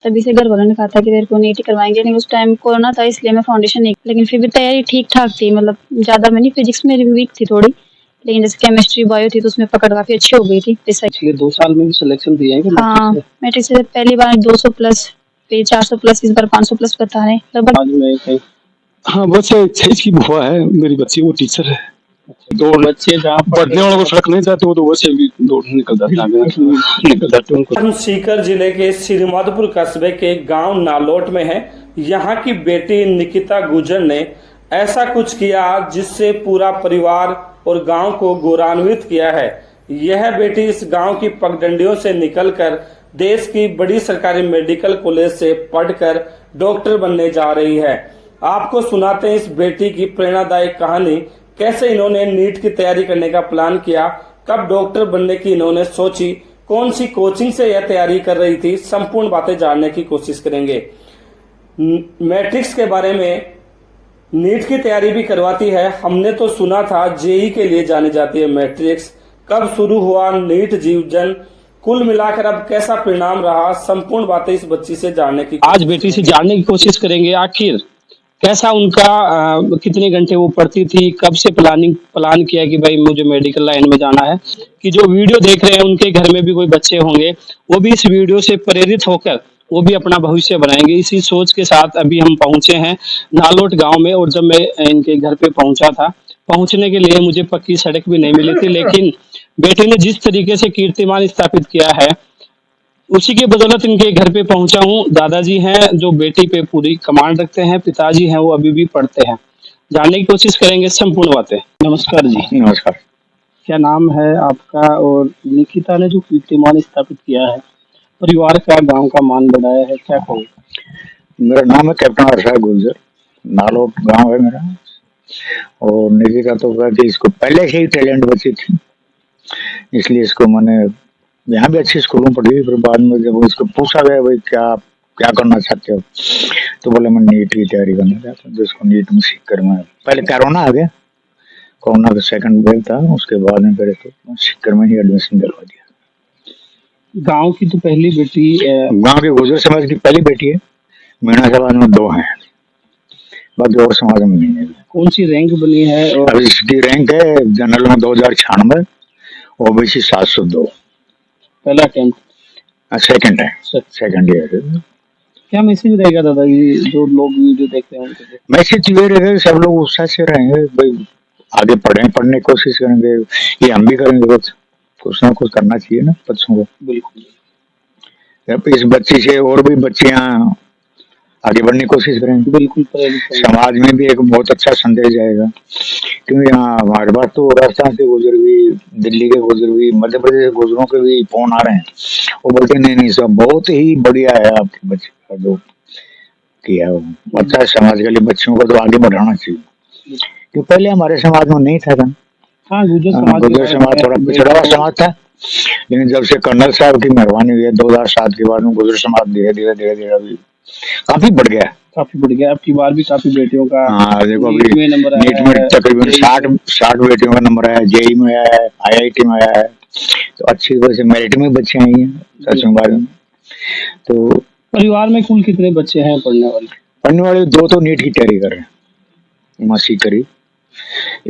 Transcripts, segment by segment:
तभी से घर वालों ने कहा था कि तेरे को नीट ही करवाएंगे, लेकिन उस टाइम कोरोना था इसलिए मैं फाउंडेशन नहीं, लेकिन फिर भी तैयारी ठीक ठाक थी, मतलब ज़्यादा में नहीं। फिजिक्स मेरी वीक थी थोड़ी, लेकिन जैसे केमिस्ट्री बायो थी तो उसमें पकड़ काफ़ी अच्छी हो गई थी। पिछले 2 साल में भी सिलेक्शन दिया है कि हाँ, मैट्रिक से पहली बार 200 प्लस, फिर 400 प्लस, इस बार 500 प्लस बता रहे लगभग। आज में कहीं हाँ, बस इसकी बुआ है मेरी बच्ची, वो टीचर है। दो बच्चे जहाँ पढ़ने वालों को सड़क नहीं जाते, वो तो वैसे भी दौड़ निकल जाते हैं, निकल जाते हैं। हम सीकर जिले के श्रीमाधोपुर कस्बे के गांव नालोट में है। यहाँ की बेटी निकिता गुजर ने ऐसा कुछ किया जिससे पूरा परिवार और गांव को गौरवान्वित किया है। यह बेटी इस गांव की पगडंडियों से निकलकर देश की बड़ी सरकारी मेडिकल कॉलेज से पढ़कर डॉक्टर बनने जा रही है। आपको सुनाते हैं इस बेटी की प्रेरणादायक कहानी, कैसे इन्होंने नीट की तैयारी करने का प्लान किया, कब डॉक्टर बनने की इन्होंने सोची, कौन सी कोचिंग से यह तैयारी कर रही थी, संपूर्ण बातें जानने की कोशिश करेंगे। मैट्रिक्स के बारे में, नीट की तैयारी भी करवाती है। हमने तो सुना था जेई के लिए जानी जाती है मैट्रिक्स, कब शुरू हुआ नीट जीवन, कुल मिलाकर अब कैसा परिणाम रहा, संपूर्ण बातें इस बच्ची से जानने की आज बेटी से जानने की कोशिश करेंगे। आखिर कैसा उनका कितने घंटे वो पढ़ती थी, कब से प्लान किया कि भाई मुझे मेडिकल लाइन में जाना है। कि जो वीडियो देख रहे हैं उनके घर में भी कोई बच्चे होंगे, वो भी इस वीडियो से प्रेरित होकर वो भी अपना भविष्य बनाएंगे। इसी सोच के साथ अभी हम पहुंचे हैं नालोट गांव में। और जब मैं इनके घर पे पहुंचा था, पहुंचने के लिए मुझे पक्की सड़क भी नहीं मिली थी, लेकिन बेटे ने जिस तरीके से कीर्तिमान स्थापित किया है उसी की बदौलत इनके घर पे पहुंचा हूँ। दादाजी हैं जो बेटी पे पूरी कमांड रखते हैं, पिताजी हैं वो अभी भी पढ़ते हैं। जानने की कोशिश करेंगे संपूर्ण बातें। नमस्कार जी। नमस्कार। क्या नाम है आपका? और निकिता ने जो कीर्तिमान स्थापित किया है, परिवार का, गांव का मान बढ़ाया है, क्या कहो? मेरा नाम है कैप्टन हर्षा गुर्जर, नालोट गांव है मेरा। और निकिता तो कहती इसको पहले से ही टैलेंट बची थी, इसलिए इसको मैंने यहाँ भी अच्छी स्कूलों में पढ़ी। फिर बाद में जब उसको पूछा गया भाई क्या क्या करना चाहते हो, तो बोले मैं नीट की तैयारी करना चाहता हूँ। जिसको नीट में सीख कर मैं, पहले कोरोना आ गया, कोरोना का सेकंड वेव था, उसके बाद में फिर तो सीख कर मैं ही एडमिशन दिलवा दिया। गांव की तो पहली बेटी, गांव के गुर्जर समाज की पहली बेटी है। मीणा समाज में 2 हैं, बाकी और समाज में नहीं है। कौन सी रैंक बनी है? और अभी इसकी रैंक है जनरल में 2096, ओबीसी 702। पहला अटेम्प्ट, सेकंड है, सेकंड ईयर। क्या मैसेज रहेगा दादाजी जो लोग वीडियो देख रहे हैं उनके लिए? मैसेज ये रहेगा सब लोग उत्साह से रहेंगे भाई, आगे पढ़ने की कोशिश करेंगे। ये हम भी करेंगे, कुछ ना कुछ करना चाहिए ना बच्चों को। बिल्कुल। इस बच्ची से और भी बच्चियां आगे बढ़ने की कोशिश करेंगे। बिल्कुल। समाज में भी एक बहुत अच्छा संदेश जाएगा, क्योंकि यहाँ हमारे पास तो राजस्थान से गुजर भी, दिल्ली के गुजर भी, मध्य प्रदेश के गुजरों के भी फोन आ रहे हैं। वो बोलते हैं नहीं सब बहुत ही बढ़िया है आपके बच्चे का जो किया है, अच्छा है। समाज के लिए बच्चों को तो आगे बढ़ाना चाहिए, क्योंकि पहले हमारे समाज में नहीं था। हाँ, गुजर समाज थोड़ा पिछड़ा हुआ समाज था, लेकिन जब से कर्नल साहब की मेहरबानी हुई है 2007 के बाद में गुजर समाज धीरे धीरे अभी काफी बढ़ गया। अब की बार भी काफी बेटियों का, हाँ देखो अभी नीट में तकरीबन 60 बेटियों का नंबर आया, जेई में आया है, IIT में आया है, तो अच्छी वजह मेरिट में बच्चे आई हैं सच में बात में। तो परिवार में कुल कितने बच्चे हैं पढ़ने वाले? 2 तो नीट की तैयारी कर रहे हैं, मसी करी।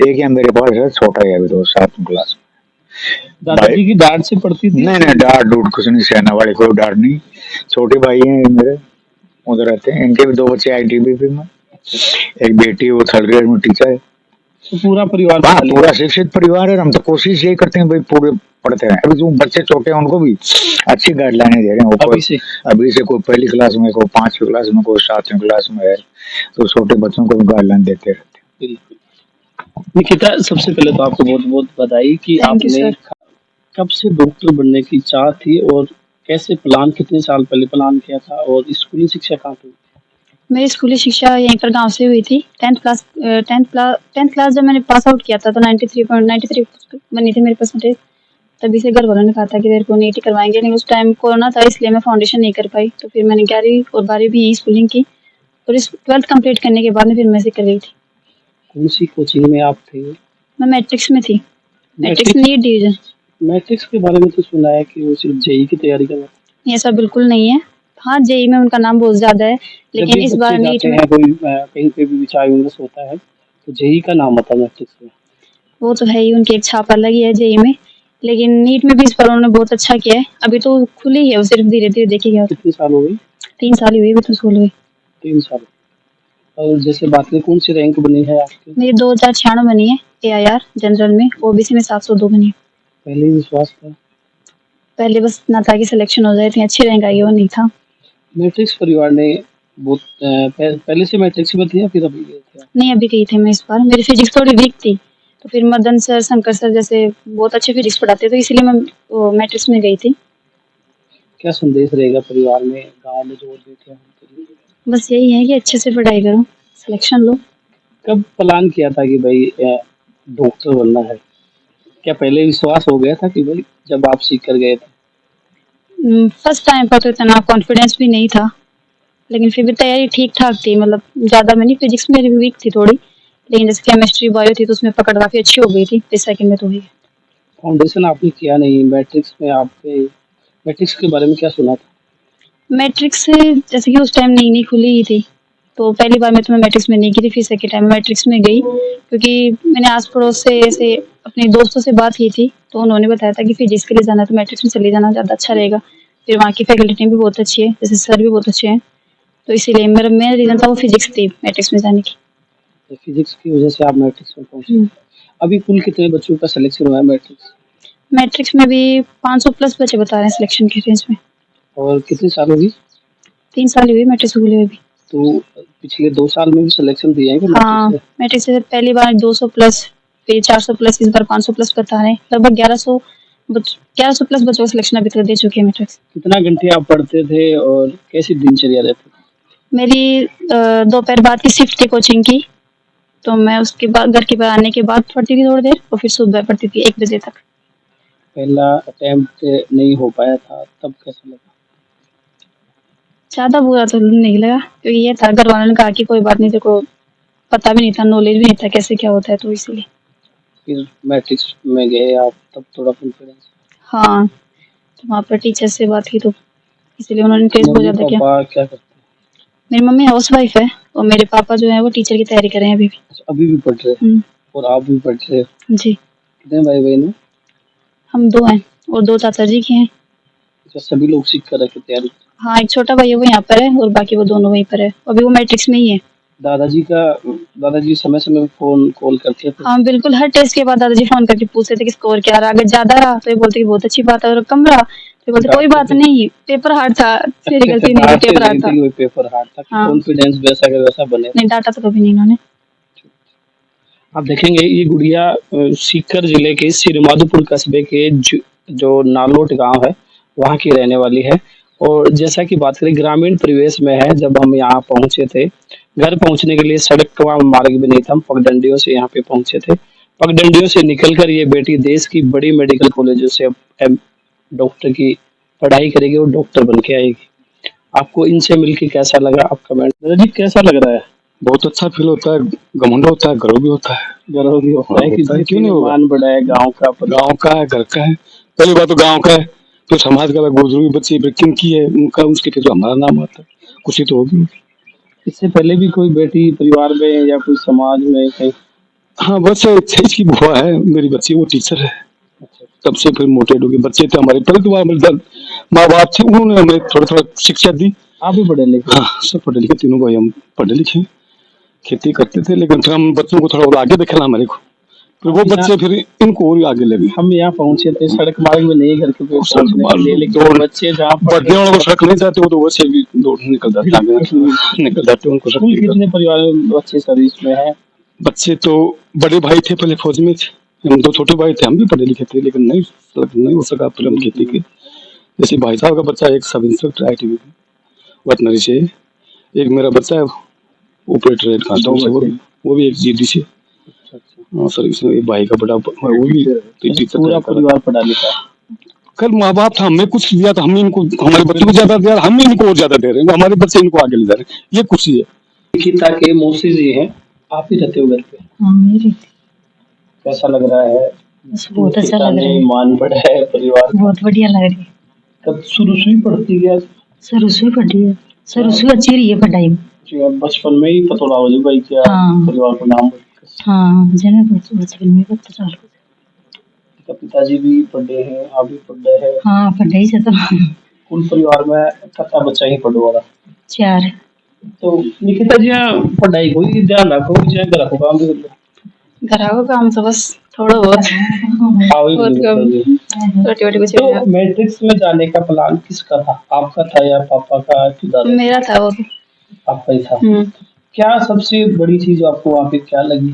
एक यहाँ मेरे पास है, छोटा है अभी तो 7वीं क्लास में। दादाजी की डांट से पढ़ती थी? नहीं डांट डूट कुछ नहीं, सहना वाले कोई डांट नहीं। छोटे भाई हैं मेरे, उधर रहते हैं, इनके भी 2 बच्चे ITBP में, एक बेटी वो 3rd ग्रेड में टीचर है। तो पूरा परिवार, पूरा शिक्षित परिवार है। हम तो कोशिश यही करते हैं भाई पूरे पढ़ते हैं। अभी जो बच्चे छोटे हैं उनको भी अच्छी गाइडलाइन दे रहे हैं। अभी से कोई 1ली क्लास में, कोई 5वीं क्लास में, कोई 7वीं क्लास में है, तो छोटे बच्चों को भी गाइडलाइन देते रहते हैं। निकिता, सबसे पहले तो आपको बहुत बहुत बधाई कि आपने कब से डॉक्टर बनने की चाह थी और कैसे प्लान, कितने साल पहले प्लान किया था, और स्कूली शिक्षा कहाँ पे? मेरी स्कूली शिक्षा यहीं पर गांव से हुई थी। 10th क्लास जब मैंने पास आउट किया था तो 93 बनी थी मेरी परसेंटेज। तभी से घर वालों ने कहा था कि तेरे को नीट ही करवाएंगे, लेकिन उस टाइम कोरोना था इसलिए मैं फाउंडेशन नहीं कर पाई। तो फिर मैंने 11वीं और 12वीं भी यही स्कूलिंग की, और इस 12th कंप्लीट करने के बाद में फिर मैं से कर रही थी। कौन सी कोचिंग में आप थे? मैं मैट्रिक्स में थी, मैट्रिक्स नीट डिवीजन। मैट्रिक्स के बारे में तो सुना है कि वो सिर्फ जेई की तैयारी करना। ये सब बिल्कुल नहीं है। हाँ जेई में उनका नाम बहुत ज्यादा है, जब लेकिन भी इस बच्चे बार नीट जाते में हैं कोई कहीं पे भी विचार विमर्श होता है तो जेई का नाम आता है मैट्रिक्स में। वो तो है ही, उनकी एक छाप अलग ही है जेई में। लेकिन नीट में भी इस बार उन्होंने बहुत अच्छा किया है। अभी तो खुली है वो, सिर्फ धीरे धीरे देखिएगा। कितने साल हो गई? 3 साल ही हुई अभी तो स्कूल हुई। 3 साल। और जैसे बात करें कौन सी रैंक बनी है आपकी? मेरी 2096 बनी है एआईआर जनरल में, ओबीसी में 702 बनी है। पहले ही विश्वास था? पहले बस इतना था कि सिलेक्शन हो जाए, इतनी अच्छी रैंक आई, वो नहीं था। मैट्रिक्स परिवार ने बहुत पहले से मैट्रिक्स में थे या फिर अभी गए थे? नहीं अभी गई थी मैं इस बार, मेरी फिजिक्स थोड़ी वीक थी, तो फिर मदन सर शंकर सर जैसे बहुत अच्छे फिजिक्स पढ़ाते, तो इसलिए मैं मैट्रिक्स में गई थी। क्या संदेश रहेगा परिवार में, गांव में जो देखे हैं? बस यही है कि अच्छे से पढ़ाई करो, सिलेक्शन लो। कब प्लान किया था कि भाई डॉक्टर बनना है? क्या पहले विश्वास हो गया था कि भाई जब आप सीख कर गए थे? फर्स्ट टाइम पर तो इतना कॉन्फिडेंस भी नहीं था, लेकिन फिर भी तैयारी ठीक ठाक थी, मतलब ज़्यादा में नहीं। फिजिक्स मेरी वीक थी थोड़ी, लेकिन जैसे केमिस्ट्री बायो थी तो उसमें पकड़ काफ़ी अच्छी हो गई थी, फिर सेकंड में तो हुई। फाउंडेशन आपने किया नहीं मैट्रिक्स में, आपके मैट्रिक्स के बारे में क्या सुना था? मैट्रिक्स से जैसे कि उस टाइम नई नई खुली ही थी, तो पहली बार में तो मैं मैट्रिक्स में नहीं की थी, फिर सेकेंड टाइम मैट्रिक्स में गई, क्योंकि मैंने आस पड़ोस से ऐसे अपने दोस्तों से बात की थी, तो उन्होंने बताया था कि फिजिक्स के लिए जाना तो मैट्रिक्स में चले जाना, ज़्यादा अच्छा रहेगा। फिर वहाँ की फैकल्टी भी बहुत अच्छी है, जैसे सर भी बहुत अच्छे हैं, तो इसीलिए मेरा मेन रीज़न था वो फिजिक्स थी मैट्रिक्स में जाने की। तो फिजिक्स की वजह से आप मैट्रिक्स में पहुंचे। अभी कुल कितने बच्चों का सिलेक्शन हुआ है मैट्रिक्स? मैट्रिक्स में भी 500 प्लस बच्चे बता रहे हैं सिलेक्शन की रेंज में। और कितने साल होगी? 3 साल ही हुई मैट्रिक्स हुए हुए भी। तो पिछले 2 साल में भी सिलेक्शन दिए हैं कि हाँ मैट्रिक्स से? मैट्रिक्स से पहली बार 200 प्लस, फिर 400 प्लस, इस बार 500 प्लस बता रहे हैं। लगभग 1100 प्लस बच्चों का सिलेक्शन अभी तक दे चुके हैं मैट्रिक्स। कितना घंटे आप पढ़ते थे और कैसी दिनचर्या रहती थी? मेरी दोपहर बाद की शिफ्ट थी कोचिंग की, तो मैं उसके बाद घर के बाद आने के बाद पढ़ती थी थोड़ी देर, और फिर सुबह पढ़ती थी 1 बजे तक। पहला अटेम्प्ट नहीं हो पाया था तब कैसा लगा? ज़्यादा बुरा तो नहीं लगा, क्योंकि ये था घर वालों ने कहा कि कोई बात नहीं, तेरे को पता भी नहीं था, नॉलेज भी नहीं था कैसे क्या होता है, तो इसीलिए। फिर मैट्रिक्स में गए आप तब थोड़ा कॉन्फिडेंस? हाँ तो वहाँ पर टीचर से बात की, तो इसलिए उन्होंने टेस्ट बहुत मम्मी ज़्यादा किया। पापा क्या करते हैं? मेरी मम्मी हाउस वाइफ है, और मेरे पापा जो है वो टीचर की तैयारी कर रहे हैं अभी भी। अच्छा, अभी भी पढ़ रहे हैं हम्म, और आप भी पढ़ रहे हो? जी। कितने भाई बहन हैं? हम 2 हैं, और 2 चाचा जी के हैं। अच्छा, सभी लोग सीख कर रखे तैयारी? हाँ एक छोटा भाई है वो यहाँ पर है, और बाकी वो दोनों वहीं पर है, अभी वो मैट्रिक्स में ही है। दादाजी समय समय फोन कॉल करते थे? हाँ बिल्कुल, हर टेस्ट के बाद दादाजी फोन करके पूछते थे कि स्कोर क्या रहा, अगर ज्यादा रहा तो ये बोलते कि बहुत अच्छी बात है, और कम रहा तो ये बोलते कोई बात नहीं, पेपर हार्ड था, तेरी गलती नहीं थी, पेपर हार्ड था। पेपर हार्ड था। हाँ। कॉन्फिडेंस वैसा का वैसा बने। नहीं डांटा तो कभी नहीं इन्होंने। आप देखेंगे ये गुड़िया सीकर जिले के श्रीमाधोपुर कस्बे के जो नालोट गांव है वहाँ की रहने वाली है। और जैसा कि बात करें ग्रामीण परिवेश में है, जब हम यहाँ पहुंचे थे, घर पहुंचने के लिए सड़क का मार्ग भी नहीं था, हम पगडंडियों से यहाँ पे पहुंचे थे। पगडंडियों से निकलकर ये बेटी देश की बड़ी मेडिकल कॉलेजों से अब डॉक्टर की पढ़ाई करेगी और डॉक्टर बन के आएगी। आपको इनसे मिलकर कैसा लगा? आप कमेंट दादाजी कैसा लग रहा है? बहुत अच्छा फील होता है, घमंड होता है, गर्व भी होता है। गर्व भी होता है कि होता है, क्यों नहीं होगा? मान बड़ा है गांव का, गांव का है, घर का है। पहली बात तो गांव का है, तो समाज का बुजुर्ग बच्चे किनकी है उनका, उसके फिर हमारा नाम आता है, खुशी तो होगी। इससे पहले भी कोई बेटी परिवार में या कोई समाज में कहीं? हाँ बस इसकी बुआ है मेरी बच्ची, वो टीचर है। तब से फिर मोटेड हो गए बच्चे थे हमारे, पहले तो हमारे माँ बाप थे, उन्होंने हमें थोड़ा थोड़ा शिक्षा दी। आप भी पढ़े लिखे? हाँ सब पढ़े लिखे, तीनों भाई हम पढ़े लिखे, खेती करते थे, लेकिन फिर हम बच्चों को थोड़ा और आगे देखना हमारे को, फिर वो बच्चे फिर इनको और आगे लगे। हम यहाँ पहुंचे थे, सड़क मार्ग में नहीं घर के लेकिन बच्चे जहाँ बढ़ने वालों को सड़क नहीं जाते, वो तो वैसे भी दौड़ निकल जाते निकल जाते उनको। कितने परिवार में बच्चे सर्विस में है? बच्चे तो बड़े भाई थे पहले फौज में थे, हम तो छोटे भाई थे, हम भी पढ़े लिखे थे, लेकिन नहीं हो सका फिर हम खेती के। जैसे भाई साहब का बच्चा एक सब इंस्पेक्टर ITV वेटनरी से, एक मेरा बच्चा है ऑपरेटर कांस्टेबल से, वो भी एक GD से सर्विस में। एक भाई का बड़ा वो भी पूरा परिवार पढ़ा लिखा। कल माँ बाप था, हमें कुछ दिया था, हम इनको हमारे बच्चों को ज्यादा दिया, हम इनको और ज्यादा दे रहे हैं, हमारे बच्चे इनको आगे ले जा रहे हैं, ये खुशी है। निकिता के मौसी जी हैं, आप ही रहते हो घर पे? हाँ मेरी कैसा लग रहा है? बहुत अच्छा लग रहा है, मान बढ़ा है परिवार, बहुत बढ़िया लग रही है। कब शुरू से ही पढ़ती है? शुरू से ही पढ़ी है, शुरू से अच्छी रही है पढ़ाई में। जी, आप बचपन में ही पता लगा जो भाई क्या हाँ। परिवार को नाम हाँ जने बचपन में पता चल का पिताजी भी पढ़े हैं, आप भी पढ़े हैं। हाँ पढ़ाई से तो कुल परिवार में कितना बच्चा ही पढ़ो वाला। 4 तो निकिता जी पढ़ाई को ही ध्यान रखो, चाहे घर को काम भी कर लो। घर का काम तो बस थोड़ा बहुत हाँ, वही बहुत बोल कम, रही हूँ। छोटी छोटी कुछ तो मैट्रिक्स में जाने का प्लान किसका था, आपका था या पापा का कि दादा? मेरा था वो। आपका ही था। क्या सबसे बड़ी चीज आपको वहाँ पे क्या लगी?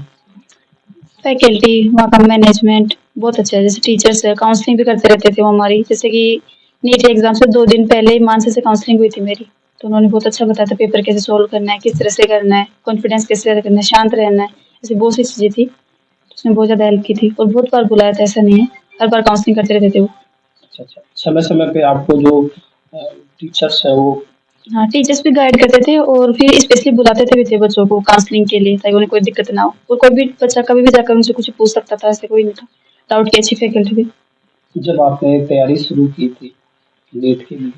फैकल्टी, वहाँ का मैनेजमेंट बहुत अच्छा है। जैसे टीचर्स है, काउंसलिंग भी करते रहते थे वो हमारी। जैसे कि नीट एग्जाम से 2 दिन पहले ही मानसी से काउंसलिंग हुई थी मेरी, तो उन्होंने बहुत अच्छा बताया था पेपर कैसे सोल्व करना है, किस तरह से करना है, कॉन्फिडेंस कैसे करना है, शांत रहना है, ऐसी बहुत सी चीज़ें थी। उसने बहुत ज़्यादा हेल्प की थी और बहुत बार बुलाया था, ऐसा नहीं है, हर बार काउंसलिंग करते रहते थे वो। अच्छा अच्छा, समय समय पे आपको जो टीचर्स है वो? हाँ, टीचर्स भी गाइड करते थे और फिर स्पेशली बुलाते थे भी थे बच्चों को काउंसलिंग के लिए, ताकि उन्हें कोई दिक्कत ना हो, और कोई भी बच्चा कभी भी जाकर उनसे कुछ पूछ सकता था, ऐसे कोई नहीं था। डाउट की अच्छी फैकल्टी थी। जब आपने तैयारी शुरू की थी नीट के लिए,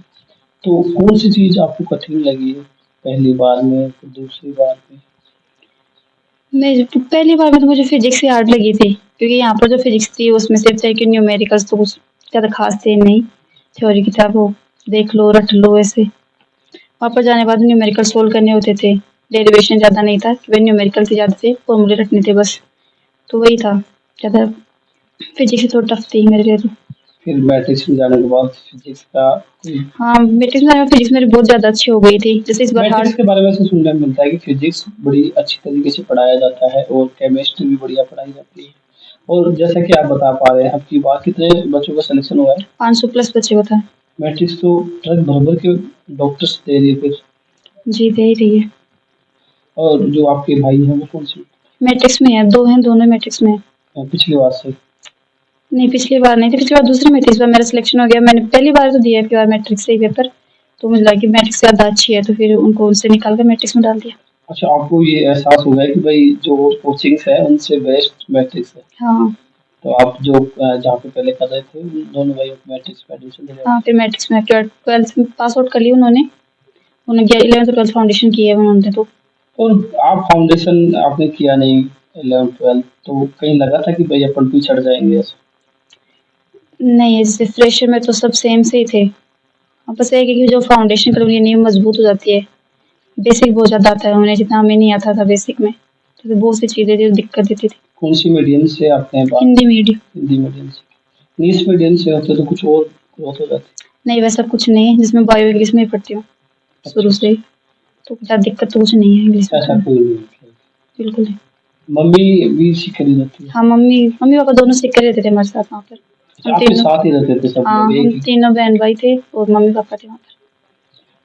तो कौन सी चीज आपको कठिन लगी है पहली बार में, फिर दूसरी बार में? मैं पहली बार में तो मुझे फिजिक्स ही हार्ड लगी थी, क्योंकि यहाँ पर जो फिजिक्स थी उसमें सिर्फ थे कि न्यूमेरिकल्स, तो कुछ ज़्यादा खास थे नहीं। थ्योरी की था, वो देख लो रट लो ऐसे। वहाँ पर जाने के बाद न्यूमेरिकल सोल्व करने होते थे, डेरिवेशन ज़्यादा नहीं था, कि न्यूमेरिकल से ज़्यादा थे, फॉर्मूले रटने थे बस। तो वही था ज़्यादा, फिजिक्स ही थोड़ा टफ थी मेरे लिए तो। फिर मैट्रिक्स में जाने के बाद फिजिक्स का हाँ, मैट्रिक्स में फिजिक्स मेरी बहुत ज़्यादा अच्छी हो गई थी। जैसे इस बार मैट्रिक्स हार्ड, के बारे में से सुनने में मिलता है कि फिजिक्स बड़ी अच्छी तरीके से पढ़ाया जाता है और केमिस्ट्री भी बढ़िया पढ़ाई जाती है। और जैसा कि आप बता पा रहे हैं, आपकी बात कितने बच्चों का सिलेक्शन हुआ है? 500 प्लस बच्चे बताए। मैट्रिक्स तो ट्रक भर भर के डॉक्टर्स दे रही है फिर। जी दे ही रही है। और जो आपके भाई हैं वो कौन सी? मैट्रिक्स में है, 2 हैं, दोनों मैट्रिक्स में है। पिछली बार से? नहीं, पिछली बार नहीं थी, पिछली बार दूसरी में थी, इस बार मेरा सिलेक्शन हो गया। मैंने पहली बार तो दिया है प्योर मैट्रिक्स से ही पेपर, तो मुझे लगा कि मैट्रिक्स ज़्यादा अच्छी है, तो फिर उनको उनसे निकाल कर मैट्रिक्स में डाल दिया। अच्छा, आपको ये एहसास हो गया कि भाई जो कोचिंग्स है उनसे बेस्ट मैट्रिक्स है। हाँ तो आप जो जहाँ पे पहले कर रहे थे उन दोनों भाइयों को मैट्रिक्स में एडमिशन ले हाँ, फिर मैट्रिक्स में प्योर 12th में पास आउट कर ली उन्होंने। उन्होंने 11th और 12th फाउंडेशन की है उन्होंने तो। और आप फाउंडेशन आपने किया नहीं 11th 12th, तो कहीं लगा था कि भाई अपन पिछड़ जाएंगे ऐसे? नहीं, जैसे फ्रेशर में तो सब सेम से ही थे। अब बस ये है कि जो फाउंडेशन कर उनकी नींव मजबूत हो जाती है। बेसिक बहुत ज़्यादा आता है उन्हें, जितना हमें नहीं आता था बेसिक में, तो बहुत सी चीज़ें थी जो दिक्कत देती थी। कौन सी मीडियम से आपने बात? हिंदी मीडियम। हिंदी मीडियम से। इंग्लिश मीडियम से होते तो कुछ और ग्रोथ हो जाती। नहीं, वैसा कुछ नहीं है, जिसमें बायो इंग्लिश में ही पढ़ती हूँ शुरू से ही, तो ज़्यादा दिक्कत तो कुछ नहीं है इंग्लिश में। ऐसा कोई नहीं है। बिल्कुल नहीं। मम्मी भी सीख रही रहती है? हाँ, मम्मी मम्मी पापा दोनों सीख कर रहते थे हमारे साथ वहाँ पर। हम आपके तीनों, साथ ही रहते थे सब हाँ लोग एक हम ही? तीनों बहन भाई थे और मम्मी पापा थे वहाँ पर।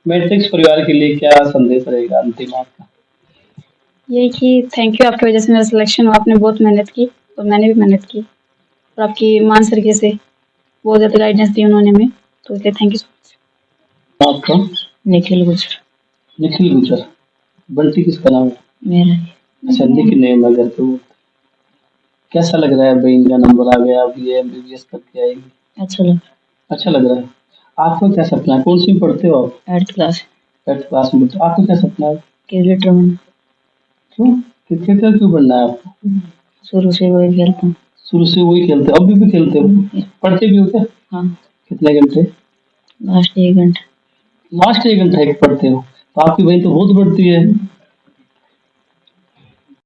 मैट्रिक्स परिवार के लिए क्या संदेश रहेगा अंतिम आपका? यही कि थैंक यू, आपकी वजह से मेरा सिलेक्शन हुआ। आपने बहुत मेहनत की और मैंने भी मेहनत की, और आपकी मान सर के से बहुत ज़्यादा गाइडेंस दी उन्होंने हमें, तो इसलिए थैंक यू सो मच। आपका? निखिल गुजर निखिल गुजर। बंटी किसका नाम है? मेरा ही। अच्छा, निक नेम है घर पे वो। कैसा लग रहा है भाई, इनका नंबर आ गया, अब ये एमबीबीएस करके आएगी? अच्छा लगा। अच्छा लग रहा है। आपका क्या सपना है, कौन सी में पढ़ते हो आप? 8th क्लास 8th क्लास में। तो आपका क्या सपना है? क्रिकेटर बनना। क्यों क्रिकेटर क्यों बनना है आपको? शुरू से वही खेलता हूँ। शुरू से वही खेलते हो, अभी भी खेलते हो? पढ़ते भी हो क्या? हाँ कितने घंटे? लास्ट 1 घंटा। लास्ट 1 घंटा एक पढ़ते हो? तो आपकी बहन तो बहुत बढ़ती है।